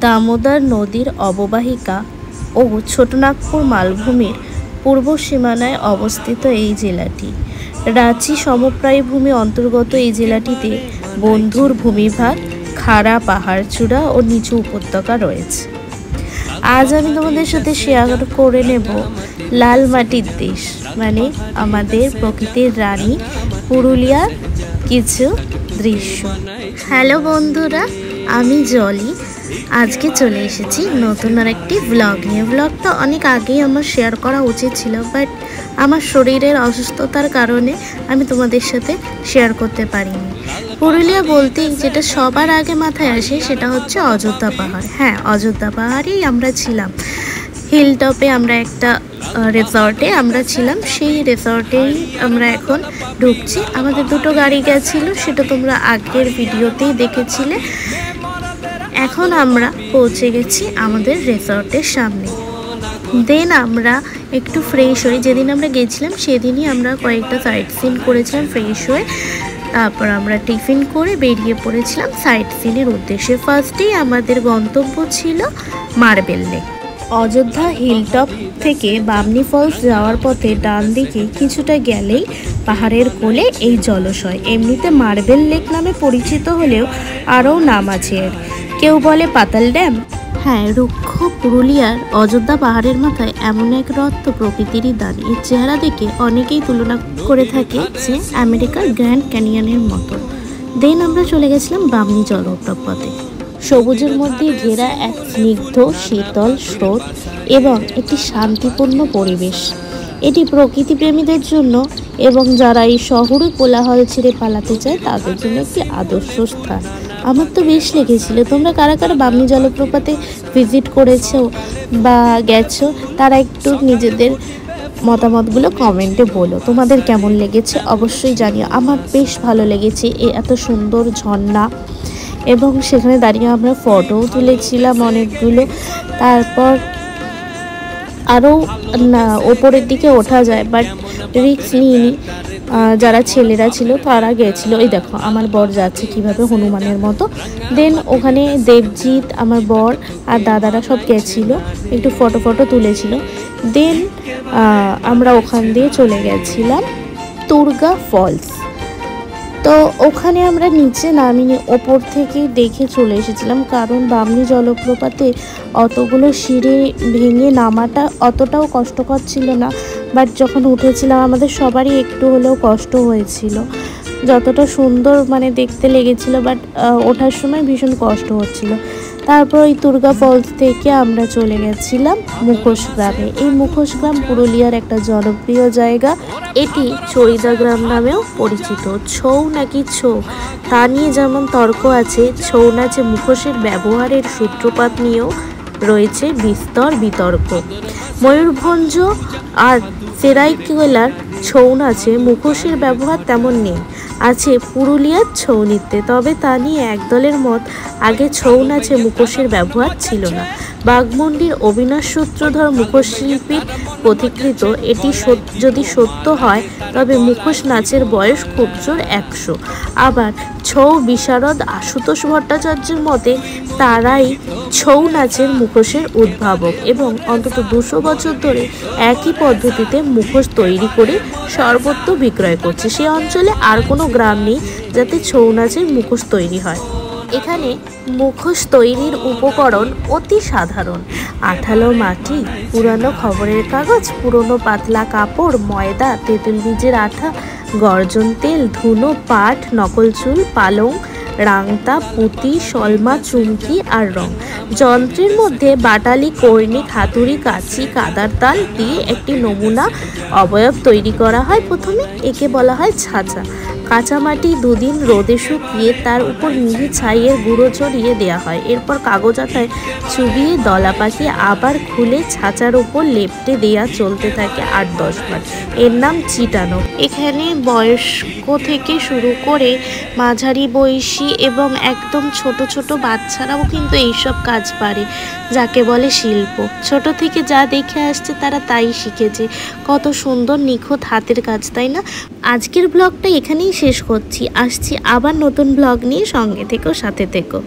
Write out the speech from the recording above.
দামোদর নদীর অববাহিকা ও ছোটনাগপুর মালভূমির পূর্ব সীমানায় অবস্থিত এই জেলাটি। রাঁচি সমপ্রায় ভূমি অন্তর্গত এই জেলাটিতে বন্ধুর ভূমিভাগ, খাড়া পাহাড়চূড়া ও নিচু উপত্যকা রয়েছে। আজ আমি তোমাদের সাথে শেয়ার করে নেব লাল মাটির দেশ মানে আমাদের প্রকৃতির রানী পুরুলিয়ার কিছু দৃশ্য। হ্যালো বন্ধুরা, আমি জলি। আজকে চলে এসেছি নতুন আর একটি ব্লগ নিয়ে। ব্লগটা অনেক আগেই আমার শেয়ার করা উচিত ছিল, বাট আমার শরীরের অসুস্থতার কারণে আমি তোমাদের সাথে শেয়ার করতে পারিনি। পুরুলিয়া বলতেই যেটা সবার আগে মাথায় আসে সেটা হচ্ছে অযোধ্যা পাহাড়। হ্যাঁ, অযোধ্যা পাহাড়েই আমরা ছিলাম। হিল টপে আমরা একটা রিসর্টে আমরা ছিলাম, সেই রিসর্টেই আমরা এখন ঢুকছি। আমাদের দুটো গাড়ি গেছিলো, সেটা তোমরা আগের ভিডিওতেই দেখেছিলে। এখন আমরা পৌঁছে গেছি আমাদের রিসর্টের সামনে। দেন আমরা একটু ফ্রেশ হই। যেদিন আমরা গেছিলাম সেদিনই আমরা কয়েকটা সাইট সিন করেছিলাম ফ্রেশ হয়ে। তারপর আমরা টিফিন করে বেরিয়ে পড়েছিলাম সাইট সিনের উদ্দেশ্যে। ফার্স্টেই আমাদের গন্তব্য ছিল মার্বেল লেক। অযোধ্যা হিলটপ থেকে বামনি ফলস যাওয়ার পথে ডান দিকে কিছুটা গেলেই পাহাড়ের কোলে এই জলাশয়। এমনিতে মার্বেল লেক নামে পরিচিত হলেও আরও নাম আছে এর। কেউ বলে পাতাল ড্যাম। হ্যাঁ, রুক্ষ পুরুলিয়ার অযোধ্যা পাহাড়ের মাথায় এমন এক হ্রদ প্রকৃতিরই দান। এর চেহারা দেখে অনেকেই তুলনা করে থাকে যে আমেরিকার গ্র্যান্ড ক্যানিয়নের মতো। দেন আমরা চলে গেছিলাম বামনি জলপ্রপাতে। সবুজের মধ্যে ঘেরা এক স্নিগ্ধ শীতল স্রোত এবং একটি শান্তিপূর্ণ পরিবেশ। এটি প্রকৃতি প্রেমীদের জন্য এবং যারা এই শহরে কোলাহল ছেড়ে পালাতে চায় তাদের জন্য একটি আদর্শ স্থান। আমার তো বেশ লেগেছিল। তোমরা কারা কারা বামনি জলপ্রপাতে ভিজিট করেছো বা গেছো, তারা একটু নিজেদের মতামতগুলো কমেন্টে বলো। তোমাদের কেমন লেগেছে অবশ্যই জানিও। আমার বেশ ভালো লেগেছে এত সুন্দর ঝর্ণা, এবং সেখানে দাঁড়িয়ে আমরা ফটোও তুলেছিলাম অনেকগুলো। তারপর আরও ওপরের দিকে ওঠা যায়, বাট রিস্ক নিইনি। যারা ছেলেরা ছিল তারা গেছিলো। এই দেখো আমার বর যাচ্ছে কিভাবে হনুমানের মতো। দেন ওখানে দেবজিৎ, আমার বর আর দাদারা সব গেছিলো, একটু ফটো তুলেছিল। দেন আমরা ওখান দিয়ে চলে গেছিলাম তুর্গা ফলস। তো ওখানে আমরা নিচে নামিনি, ওপর থেকে দেখে চলে এসেছিলাম, কারণ বামনি জলপ্রপাতে অতগুলো সিঁড়ি ভেঙে নামাটা অতটাও কষ্টকর ছিল না। বাট যখন উঠেছিলাম আমাদের সবারই একটু হলেও কষ্ট হয়েছিল। যতটা সুন্দর দেখতে লেগেছিল, বাট ওঠার সময় ভীষণ কষ্ট হচ্ছিল। তারপর ওই তুর্গা ফলস থেকে আমরা চলে গেছিলাম মুখোশ গ্রামে। এই মুখোশ গ্রাম পুরুলিয়ার একটা জনপ্রিয় জায়গা। এটি চড়িদা গ্রাম নামেও পরিচিত। ছৌ নাকি ছৌ তা নিয়ে যেমন তর্ক আছে, ছৌ নাচে মুখোশের ব্যবহারের সূত্রপাত নিয়েও রয়েছে বিস্তর বিতর্ক। ময়ূরভঞ্জ আর সেরাইকেলার ছৌ নাচে মুখোশের ব্যবহার তেমন নেই, আছে পুরুলিয়ার ছৌ নৃত্যে। তবে তা নিয়ে একদলের মত, আগে ছৌ নাচে মুখোশের ব্যবহার ছিল না। বাঘমুন্ডির অবিনাশ সূত্রধর মুখোশ শিল্পীর পথিকৃত এটি যদি সত্য হয় তবে মুখোশ নাচের বয়স খুব জোর 100। আবার ছৌ বিশারদ আশুতোষ ভট্টাচার্যের মতে তারাই ছৌ নাচের মুখোশের উদ্ভাবক এবং অন্তত 200 বছর ধরে একই পদ্ধতিতে মুখোশ তৈরি করে সর্বত্র বিক্রয় করছে। সে অঞ্চলে আর কোনো গ্রাম নেই যাতে ছৌ নাচের মুখোশ তৈরি হয়। এখানে মুখোশ তৈরির উপকরণ অতি সাধারণ। আঠালো মাটি, পুরানো খবরের কাগজ, পুরনো পাতলা কাপড়, ময়দা, তেঁতুল বীজের আঠা, গর্জন তেল, ধুনো, পাট, নকল চুল, পালং, রাংতা, পুঁতি, সলমা, চুমকি আর রং। যন্ত্রের মধ্যে বাটালি, কর্নিক, হাতুড়ি, কাঁচি, কাদার তাল দিয়ে একটি নমুনা অবয়ব তৈরি করা হয়। প্রথমে একে বলা হয় ছাঁচা। কাঁচা মাটি 2 দিন রোদে শুকিয়ে তার উপর মিহি ছাইয়ের গুঁড়ো ছড়িয়ে দেওয়া হয়। এরপর কাগজ আঠায় চুবিয়ে দলা পাকিয়ে আবার খুলে ছাঁচার উপর লেপটে দেওয়া চলতে থাকে 8-10 বার। এর নাম চিটানো। এখানে বয়স্ক থেকে শুরু করে মাঝারি বয়সী এবং একদম ছোট ছোট বাচ্চারাও কিন্তু এইসব কাজ পারে, যাকে বলে শিল্প। ছোট থেকে যা দেখে আসছে তারা তাই শিখেছে। কত সুন্দর নিখুঁত হাতের কাজ, তাই না? আজকের ব্লগটা এখানেই শেষ করছি। আসছি আবার নতুন ব্লগ নিয়ে। সঙ্গে থেকো, সাথে থেকো।